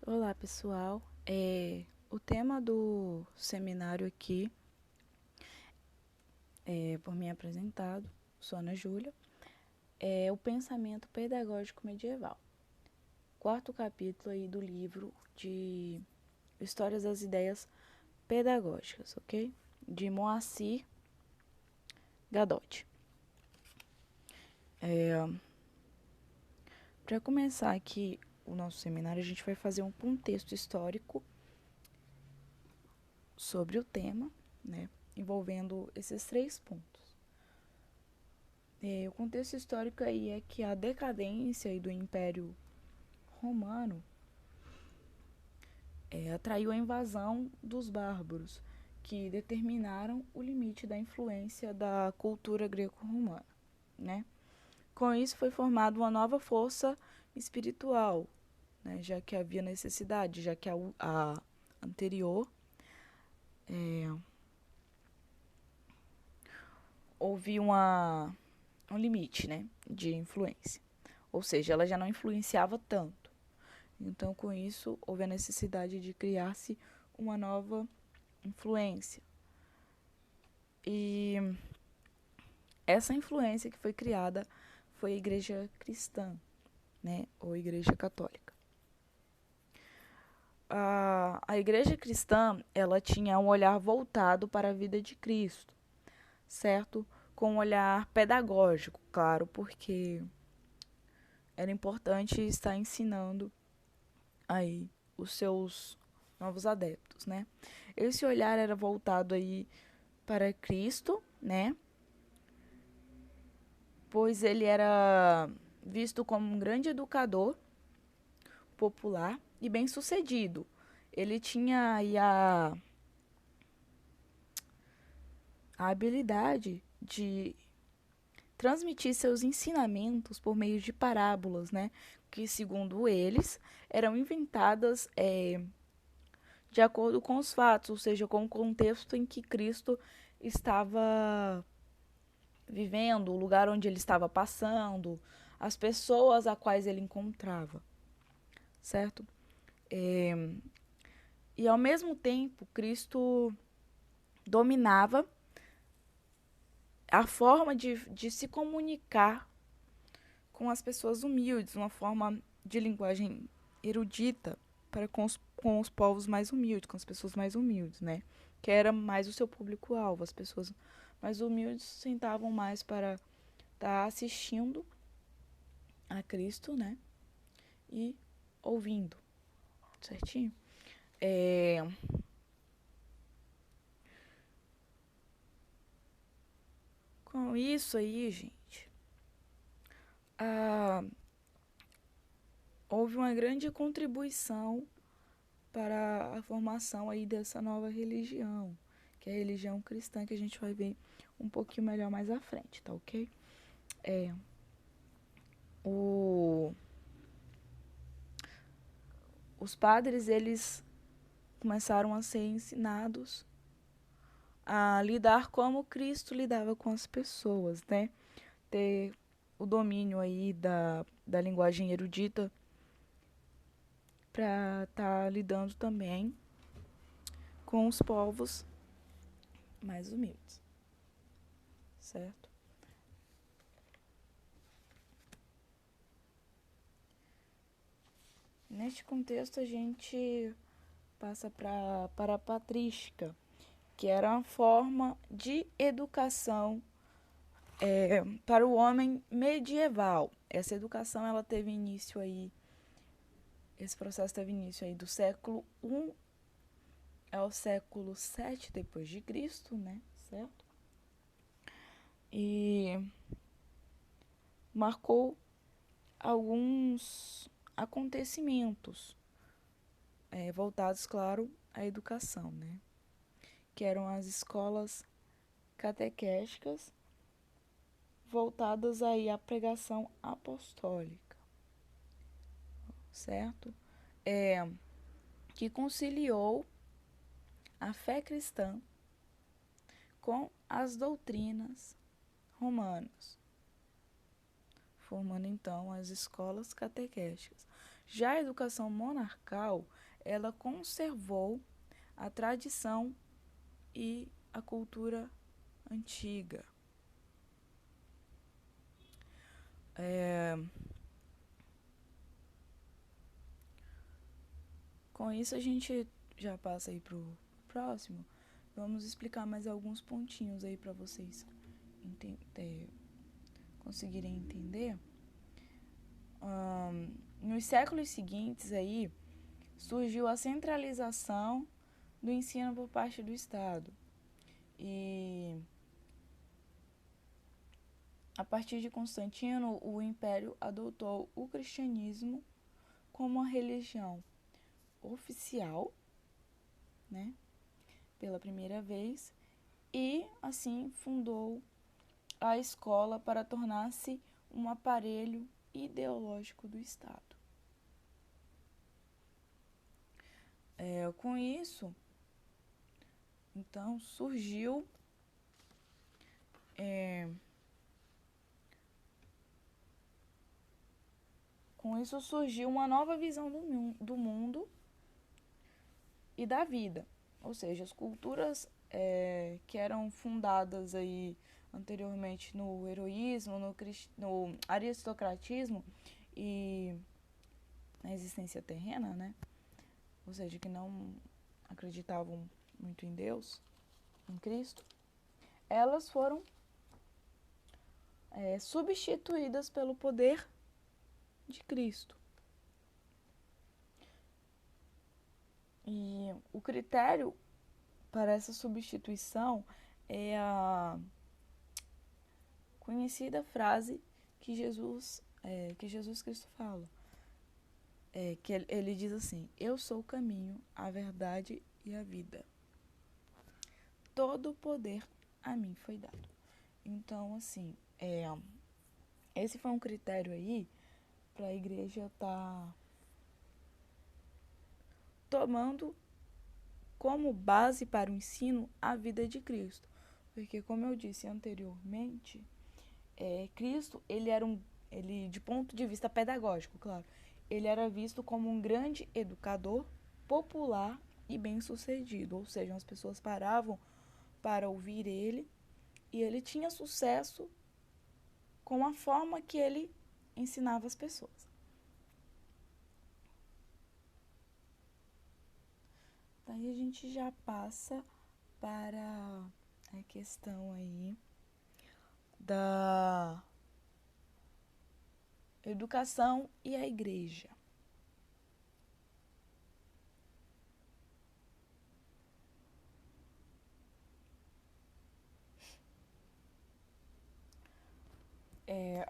Olá, pessoal. O tema do seminário aqui por mim apresentado, sou Ana Júlia, é o pensamento pedagógico medieval. Quarto capítulo aí do livro de Histórias das Ideias Pedagógicas, ok? De Moacir Gadotti. Para começar aqui o nosso seminário, a gente vai fazer um contexto histórico sobre o tema, né, envolvendo esses 3 pontos. O contexto histórico aí é que a decadência aí do Império Romano atraiu a invasão dos bárbaros, que determinaram o limite da influência da cultura greco-romana, né? Com isso foi formada uma nova força espiritual, né? Já que havia necessidade, já que a anterior houve um limite, né, de influência. Ou seja, ela já não influenciava tanto. Então, com isso, houve a necessidade de criar-se uma nova influência. E essa influência que foi criada foi a Igreja Cristã, né, ou Igreja Católica. A Igreja Cristã, ela tinha um olhar voltado para a vida de Cristo, certo? Com um olhar pedagógico, claro, porque era importante estar ensinando aí os seus novos adeptos, né? Esse olhar era voltado aí para Cristo, né? Pois ele era visto como um grande educador popular e bem-sucedido. Ele tinha aí a habilidade de transmitir seus ensinamentos por meio de parábolas, né? Que, segundo eles, eram inventadas de acordo com os fatos, ou seja, com o contexto em que Cristo estava vivendo, o lugar onde ele estava passando, as pessoas a quais ele encontrava, certo? E ao mesmo tempo, Cristo dominava a forma de se comunicar com as pessoas humildes, uma forma de linguagem erudita para com os povos mais humildes, com as pessoas mais humildes, né? Que era mais o seu público-alvo. As pessoas mais humildes sentavam mais para estar assistindo a Cristo, né? E ouvindo, certinho? Com isso aí, gente, ah, houve uma grande contribuição para a formação aí dessa nova religião, que é a religião cristã, que a gente vai ver um pouquinho melhor mais à frente, tá ok? O, os padres, eles começaram a ser ensinados a lidar como Cristo lidava com as pessoas, né? Ter o domínio aí da linguagem erudita para estar lidando também com os povos mais humildes, certo? Neste contexto, a gente passa para a patrística, que era uma forma de educação para o homem medieval. Essa educação ela teve início aí, esse processo teve início aí do século I ao século VII depois de Cristo, né? Certo? E marcou alguns acontecimentos voltados, claro, à educação, né? Que eram as escolas catequéticas voltadas aí à pregação apostólica, certo? Que conciliou a fé cristã com as doutrinas romanas, formando então as escolas catequéticas. Já a educação monarcal, ela conservou a tradição e a cultura antiga. Com isso a gente já passa aí pro próximo. Vamos explicar mais alguns pontinhos aí para vocês conseguirem entender. Nos séculos seguintes aí surgiu a centralização do ensino por parte do Estado. E a partir de Constantino, o Império adotou o cristianismo como uma religião oficial, né, pela primeira vez, e assim fundou a escola para tornar-se um aparelho ideológico do Estado. Com isso, então, surgiu uma nova visão do mundo e da vida. Ou seja, as culturas que eram fundadas aí anteriormente no heroísmo, no aristocratismo e na existência terrena, né? Ou seja, que não acreditavam muito em Deus, em Cristo, elas foram substituídas pelo poder de Cristo. E o critério para essa substituição é a conhecida frase que Jesus Cristo fala. Que ele diz assim: eu sou o caminho, a verdade e a vida. Todo o poder a mim foi dado. Então, assim, esse foi um critério aí para a igreja estar tomando como base para o ensino a vida de Cristo. Porque, como eu disse anteriormente, Cristo, ele, de ponto de vista pedagógico, claro, ele era visto como um grande educador, popular e bem-sucedido. Ou seja, as pessoas paravam para ouvir ele e ele tinha sucesso com a forma que ele ensinava as pessoas. Daí a gente já passa para a questão aí da educação e a igreja.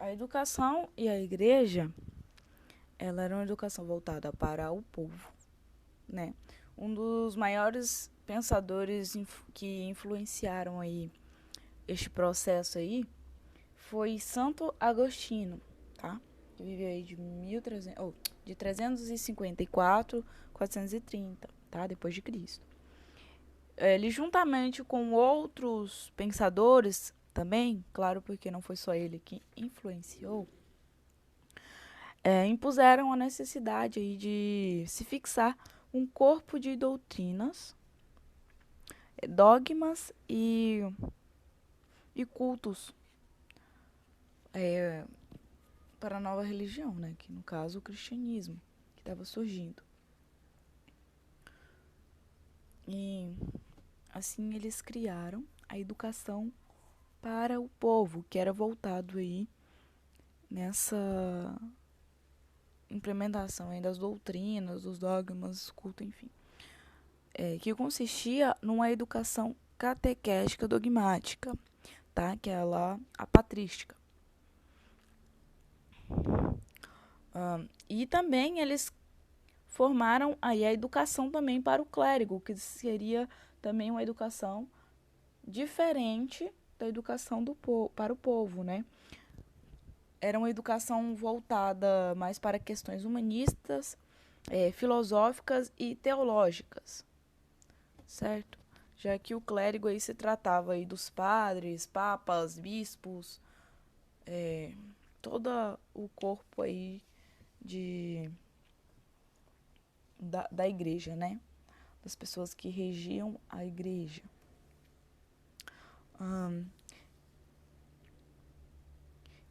A educação e a igreja, ela era uma educação voltada para o povo, né? Um dos maiores pensadores que influenciaram aí este processo aí foi Santo Agostinho, tá? Que viveu aí de 354 a 430, tá? Depois de Cristo. Ele, juntamente com outros pensadores também, claro, porque não foi só ele que influenciou, impuseram a necessidade aí de se fixar um corpo de doutrinas, dogmas e cultos para a nova religião, né? Que no caso o cristianismo, que estava surgindo. E assim eles criaram a educação para o povo, que era voltado aí nessa implementação aí das doutrinas, dos dogmas, culto, enfim. Que consistia numa educação catequética dogmática, tá? Que é lá a patrística. E também eles formaram aí a educação também para o clérigo, que seria também uma educação diferente da educação para o povo, né? Era uma educação voltada mais para questões humanistas, filosóficas e teológicas, certo? Já que o clérigo aí se tratava aí dos padres, papas, bispos, todo o corpo aí de da igreja, né? Das pessoas que regiam a igreja.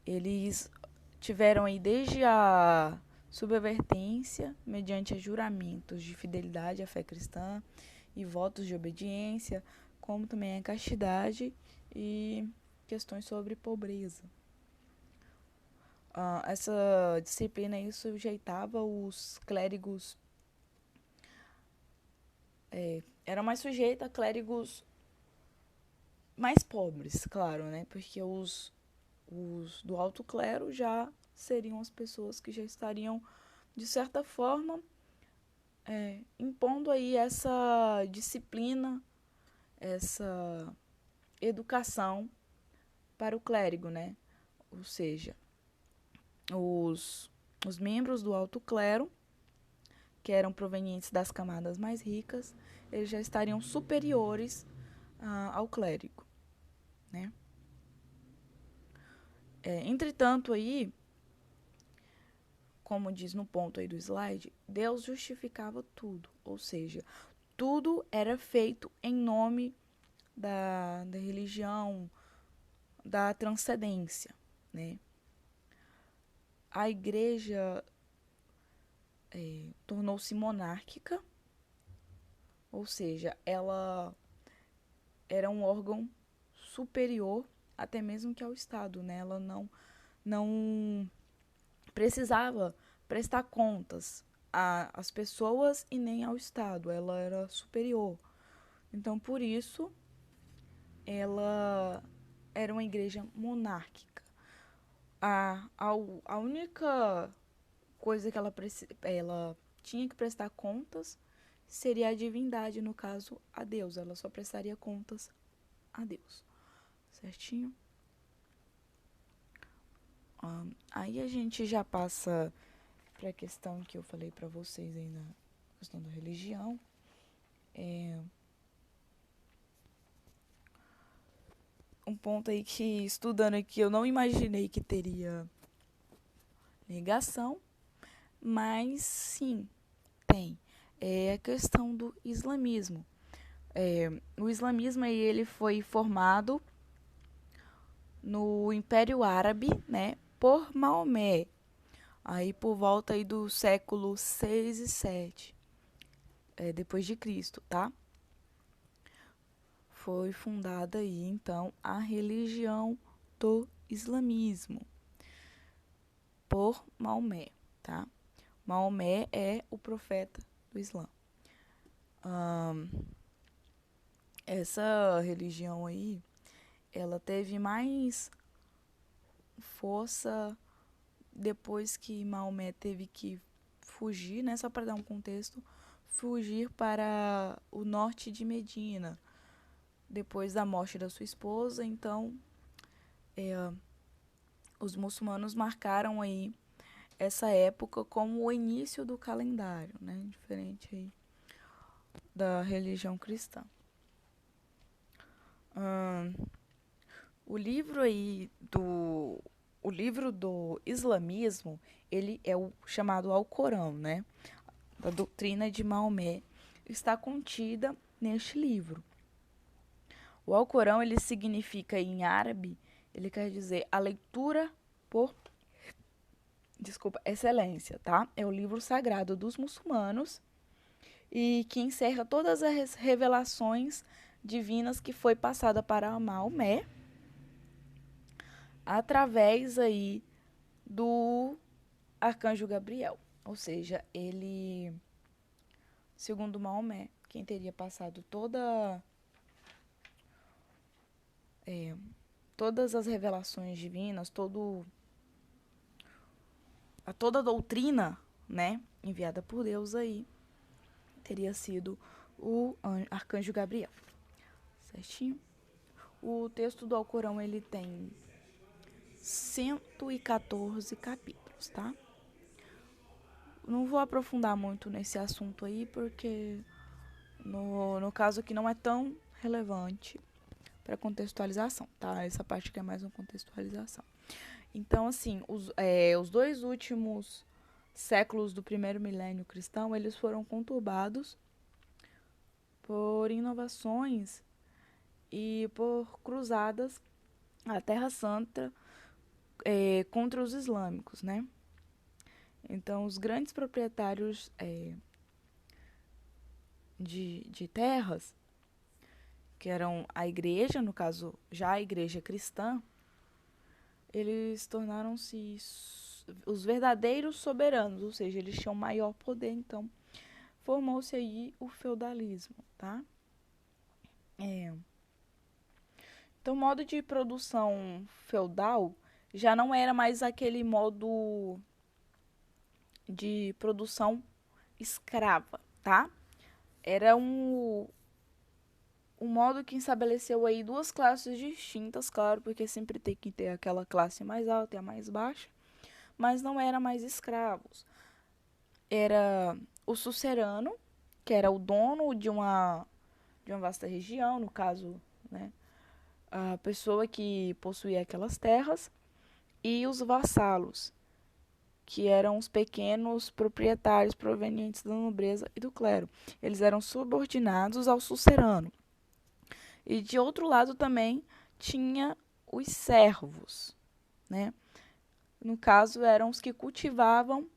Eles tiveram aí desde a subvertência, mediante juramentos de fidelidade à fé cristã e votos de obediência, como também a castidade e questões sobre pobreza. Essa disciplina aí sujeitava os clérigos, era mais sujeita a clérigos mais pobres, claro, né? Porque os do alto clero já seriam as pessoas que já estariam, de certa forma, impondo aí essa disciplina, essa educação para o clérigo, né? Ou seja, os membros do alto clero, que eram provenientes das camadas mais ricas, eles já estariam superiores ao clérigo, né? Entretanto, aí, como diz no ponto aí do slide, Deus justificava tudo, ou seja, tudo era feito em nome da religião, da transcendência, né? A igreja tornou-se monárquica, ou seja, ela era um órgão superior até mesmo que ao Estado, né? Ela não precisava prestar contas às pessoas e nem ao Estado, ela era superior. Então, por isso, ela era uma igreja monárquica. A única coisa que ela tinha que prestar contas seria a divindade, no caso, a Deus. Ela só prestaria contas a Deus. Certinho? Aí a gente já passa para a questão que eu falei para vocês aí na questão da religião. Um ponto aí que, estudando aqui, eu não imaginei que teria negação, mas sim, tem. É a questão do islamismo. O islamismo aí, ele foi formado no Império Árabe, né, por Maomé, aí por volta aí do século 6 e 7, depois de Cristo, tá? Foi fundada aí, então, a religião do islamismo por Maomé, tá? Maomé é o profeta do Islã. Essa religião aí, ela teve mais força depois que Maomé teve que fugir, né? Só para dar um contexto, fugir para o norte de Medina, depois da morte da sua esposa. Então, os muçulmanos marcaram aí essa época como o início do calendário, né? Diferente aí da religião cristã. O livro do islamismo, ele é o chamado Alcorão, né? Da doutrina de Maomé, está contida neste livro. O Alcorão, ele significa em árabe, ele quer dizer a leitura por excelência, tá? É o livro sagrado dos muçulmanos e que encerra todas as revelações divinas que foi passada para Maomé através aí do arcanjo Gabriel. Ou seja, ele, segundo Maomé, quem teria passado todas as revelações divinas, toda a doutrina, né, enviada por Deus aí, teria sido o arcanjo Gabriel. Certinho? O texto do Alcorão, ele tem 114 capítulos, tá? Não vou aprofundar muito nesse assunto aí, porque no caso aqui não é tão relevante para contextualização, tá? Essa parte aqui é mais uma contextualização. Então, assim, os 2 últimos séculos do primeiro milênio cristão, eles foram conturbados por inovações e por cruzadas à Terra Santa contra os islâmicos, né? Então, os grandes proprietários de terras, que eram a igreja, no caso, já a igreja cristã, eles tornaram-se os verdadeiros soberanos, ou seja, eles tinham maior poder, então formou-se aí o feudalismo, tá? Então, o modo de produção feudal já não era mais aquele modo de produção escrava, tá? Era um modo que estabeleceu aí duas classes distintas, claro, porque sempre tem que ter aquela classe mais alta e a mais baixa, mas não era mais escravos. Era o sucerano, que era o dono de uma vasta região, no caso, né, a pessoa que possuía aquelas terras, e os vassalos, que eram os pequenos proprietários provenientes da nobreza e do clero. Eles eram subordinados ao sucerano. E de outro lado também tinha os servos, né? No caso, eram os que cultivavam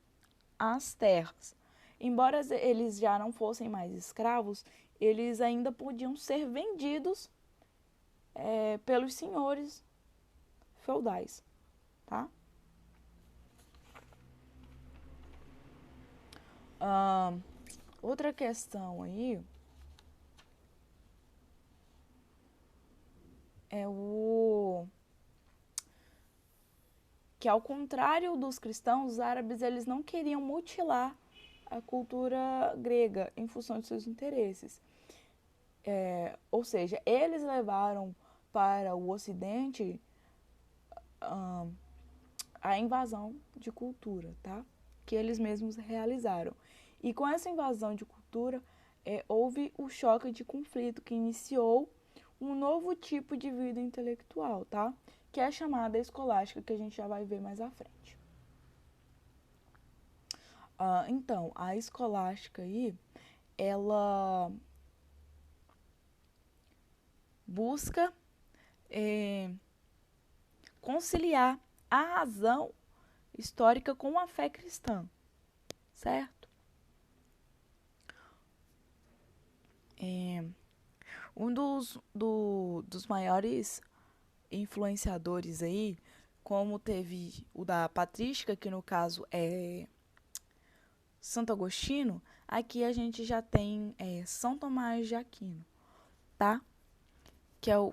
as terras. Embora eles já não fossem mais escravos, eles ainda podiam ser vendidos pelos senhores feudais, tá? Outra questão aí é que, ao contrário dos cristãos, os árabes eles não queriam mutilar a cultura grega em função de seus interesses. Ou seja, eles levaram para o Ocidente a invasão de cultura, tá? Que eles mesmos realizaram. E com essa invasão de cultura, houve o choque de conflito que iniciou um novo tipo de vida intelectual, tá? Que é a chamada escolástica, que a gente já vai ver mais à frente. Então, a escolástica aí, ela busca conciliar a razão histórica com a fé cristã, certo? Um dos maiores influenciadores aí, como teve o da patrística, que no caso é Santo Agostinho, aqui a gente já tem São Tomás de Aquino, tá?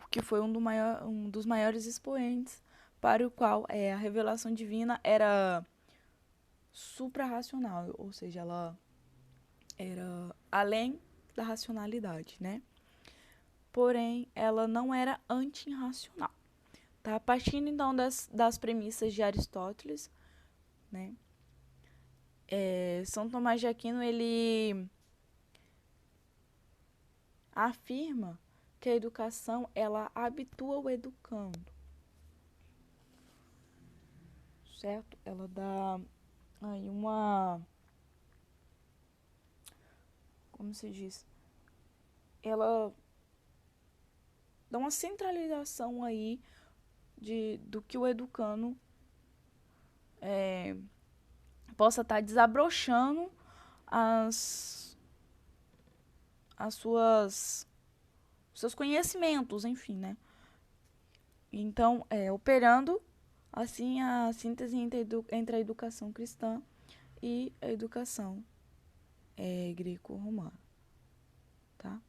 Que foi um dos maiores expoentes para o qual a revelação divina era suprarracional, ou seja, ela era além da racionalidade, né? Porém, ela não era anti-racional. Tá? Partindo então das premissas de Aristóteles, né? São Tomás de Aquino ele afirma que a educação ela habitua o educando, certo? Ela dá aí como se diz? Ela dá uma centralização aí do que o educando possa estar desabrochando seus conhecimentos, enfim, né? Então, operando assim a síntese entre a educação cristã e a educação greco-romana, tá?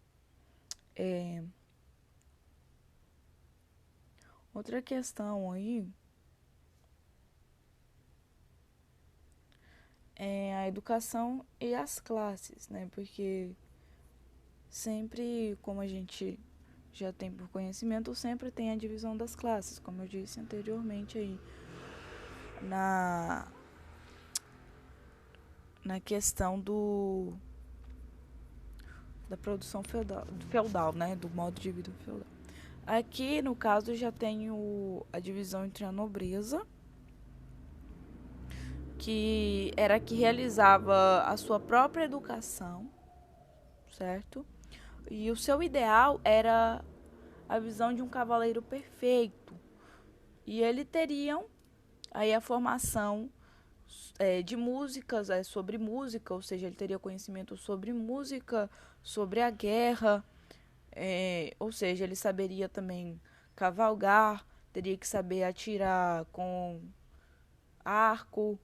Outra questão aí é a educação e as classes, né? Porque sempre, como a gente já tem por conhecimento, sempre tem a divisão das classes, como eu disse anteriormente aí, na questão da produção feudal, né? Do modo de vida feudal. Aqui, no caso, já tem a divisão entre a nobreza que realizava a sua própria educação, certo? E o seu ideal era a visão de um cavaleiro perfeito. E ele teriam aí a formação de músicas, sobre música, ou seja, ele teria conhecimento sobre música, sobre a guerra, ou seja, ele saberia também cavalgar, teria que saber atirar com arco,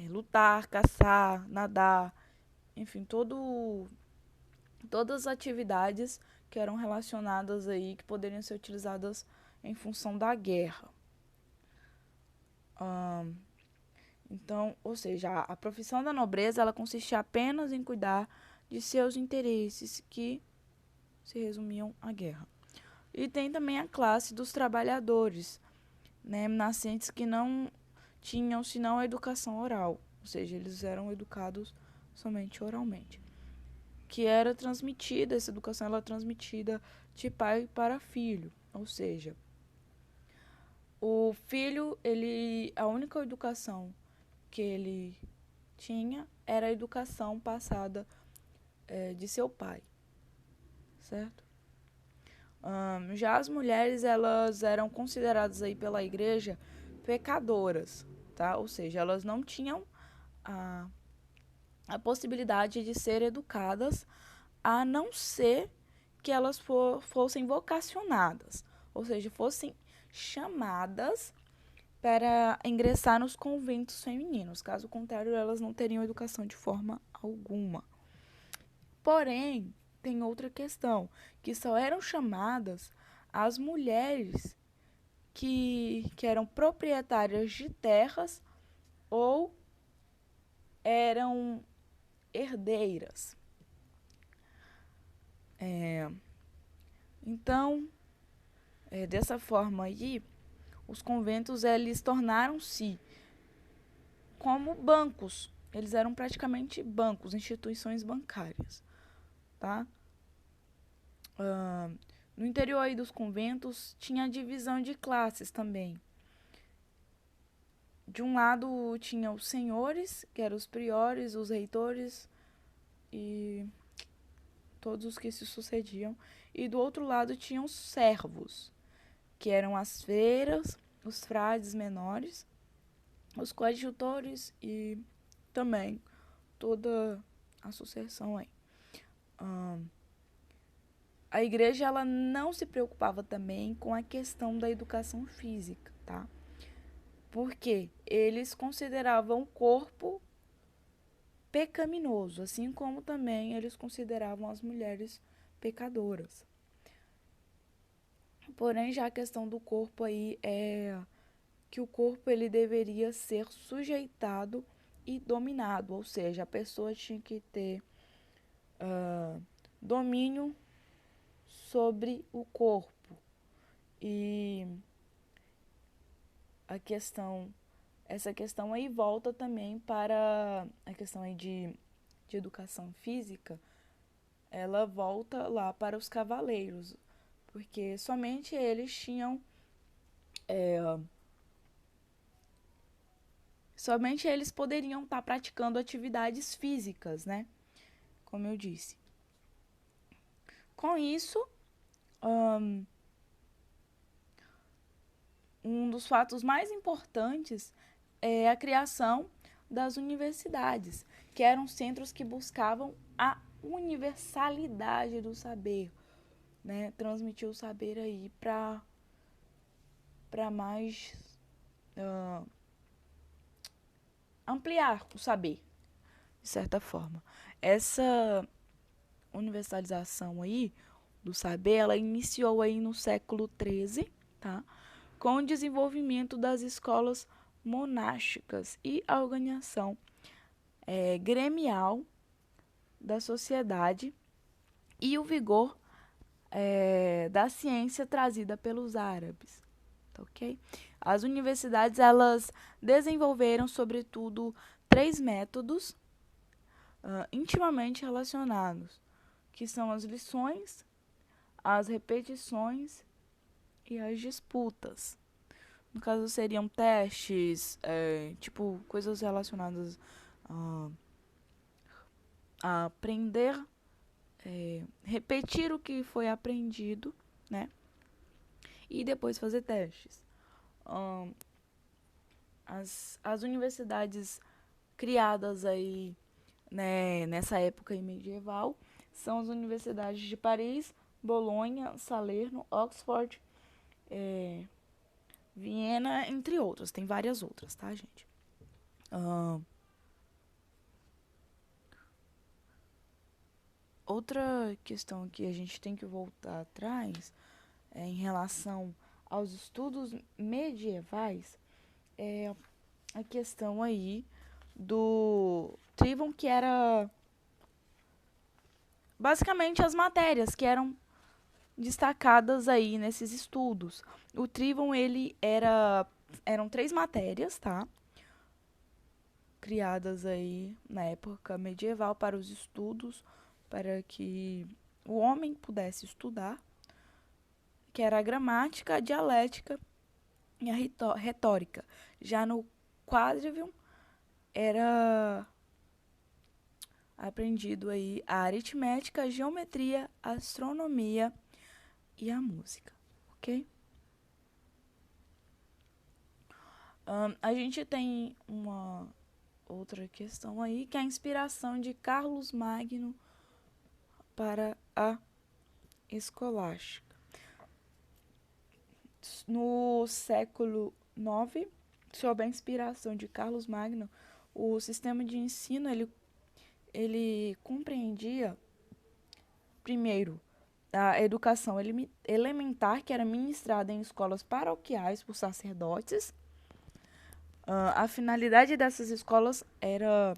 lutar, caçar, nadar, enfim, todas as atividades que eram relacionadas aí, que poderiam ser utilizadas em função da guerra. Então, ou seja, a profissão da nobreza ela consistia apenas em cuidar de seus interesses, que se resumiam à guerra. E tem também a classe dos trabalhadores, né, nascentes que não tinham senão a educação oral, ou seja, eles eram educados somente oralmente, que era transmitida, essa educação ela é transmitida de pai para filho, ou seja, o filho, a única educação que ele tinha era a educação passada de seu pai, certo? Já as mulheres, elas eram consideradas aí pela igreja pecadoras, tá? Ou seja, elas não tinham a possibilidade de ser educadas, a não ser que elas fossem vocacionadas, ou seja, fossem chamadas para ingressar nos conventos femininos. Caso contrário, elas não teriam educação de forma alguma. Porém, tem outra questão, que só eram chamadas as mulheres que eram proprietárias de terras ou eram herdeiras. Então, dessa forma aí, os conventos eles tornaram-se como bancos. Eles eram praticamente bancos, instituições bancárias, tá? No interior aí dos conventos tinha divisão de classes também. De um lado tinha os senhores, que eram os priores, os reitores e todos os que se sucediam. E do outro lado tinham os servos, que eram as freiras, os frades menores, os coadjutores e também toda a sucessão aí. A igreja ela não se preocupava também com a questão da educação física, tá? Porque eles consideravam o corpo pecaminoso, assim como também eles consideravam as mulheres pecadoras. Porém, já a questão do corpo aí é que o corpo ele deveria ser sujeitado e dominado, ou seja, a pessoa tinha que ter domínio sobre o corpo. E essa questão aí volta também para a questão aí de educação física, ela volta lá para os cavaleiros, porque somente eles tinham somente eles poderiam estar praticando atividades físicas, né? Como eu disse. Com isso, um dos fatos mais importantes é a criação das universidades, que eram centros que buscavam a universalidade do saber, né? Transmitir o saber aí para mais ampliar o saber, de certa forma. Essa universalização aí do saber, ela iniciou aí no século XIII, tá? Com o desenvolvimento das escolas monásticas e a organização gremial da sociedade e o vigor da ciência trazida pelos árabes, tá ok? As universidades elas desenvolveram, sobretudo, 3 métodos intimamente relacionados, que são as lições, as repetições e as disputas. No caso, seriam testes, tipo, coisas relacionadas a, a aprender, repetir o que foi aprendido, né? E depois fazer testes. Ahn, as universidades criadas aí, né, nessa época aí medieval são as universidades de Paris, Bolonha, Salerno, Oxford, é, Viena, entre outras. Tem várias outras, tá, gente? Ahn, outra questão que a gente tem que voltar atrás em relação aos estudos medievais é a questão aí do Trivon, que era basicamente as matérias que eram destacadas aí nesses estudos. O Trivon, eram 3 matérias, tá? Criadas aí na época medieval para os estudos, para que o homem pudesse estudar, que era a gramática, a dialética e a retórica. Já no Quadrivium era aprendido aí a aritmética, a geometria, a astronomia e a música, ok? A gente tem uma outra questão aí, que é a inspiração de Carlos Magno para a escolástica. No século IX, sob a inspiração de Carlos Magno, o sistema de ensino ele compreendia, primeiro, a educação elementar, que era ministrada em escolas paroquiais por sacerdotes. A finalidade dessas escolas era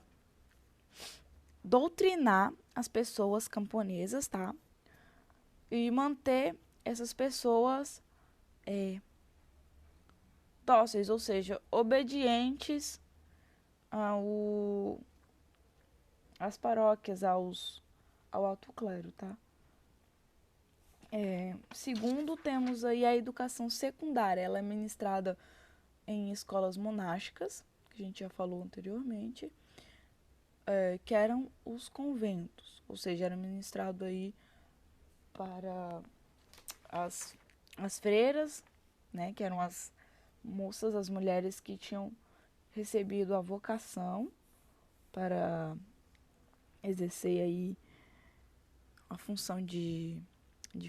doutrinar as pessoas camponesas, tá? E manter essas pessoas dóceis, ou seja, obedientes às paróquias, ao alto clero, tá? Segundo, temos aí a educação secundária. Ela é ministrada em escolas monásticas, que a gente já falou anteriormente, que eram os conventos, ou seja, era ministrado aí para as freiras, né, que eram as moças, as mulheres que tinham recebido a vocação para exercer aí a função de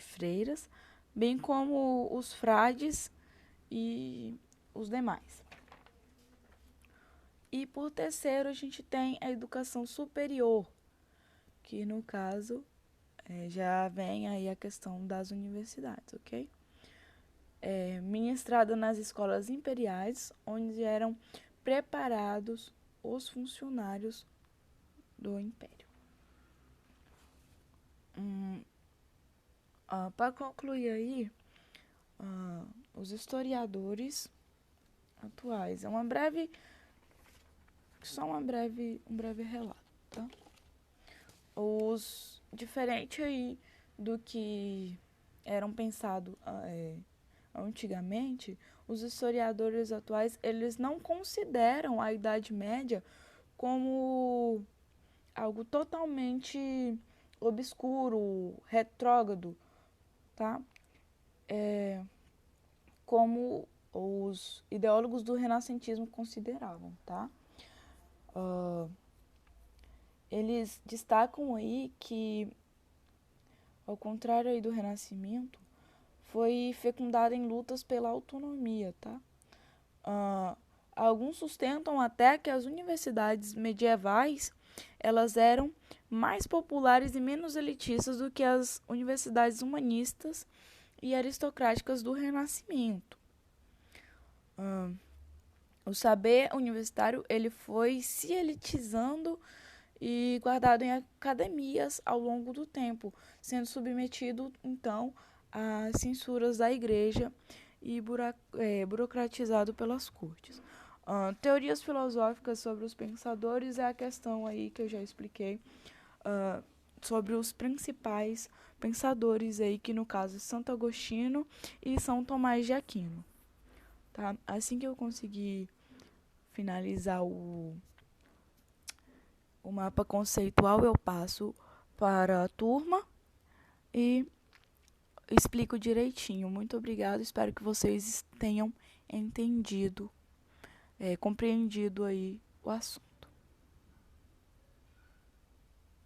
freiras, bem como os frades e os demais. E por terceiro, a gente tem a educação superior, que no caso já vem aí a questão das universidades, ok? Ministrada nas escolas imperiais, onde eram preparados os funcionários do império. Para concluir aí, os historiadores atuais. É um breve relato, tá? Diferente aí do que eram pensado antigamente, os historiadores atuais, eles não consideram a Idade Média como algo totalmente obscuro, retrógrado, tá? Como os ideólogos do renascentismo consideravam, tá? Eles destacam aí que, ao contrário aí do Renascimento, foi fecundada em lutas pela autonomia, tá? Alguns sustentam até que as universidades medievais elas eram mais populares e menos elitistas do que as universidades humanistas e aristocráticas do Renascimento. O saber universitário ele foi se elitizando e guardado em academias ao longo do tempo, sendo submetido então às censuras da igreja e burocratizado pelas cortes. Teorias filosóficas sobre os pensadores é a questão aí que eu já expliquei sobre os principais pensadores aí, que no caso é Santo Agostinho e São Tomás de Aquino. tá? Assim que eu conseguir finalizar o mapa conceitual, eu passo para a turma e explico direitinho. Muito obrigada, espero que vocês tenham entendido, compreendido aí o assunto.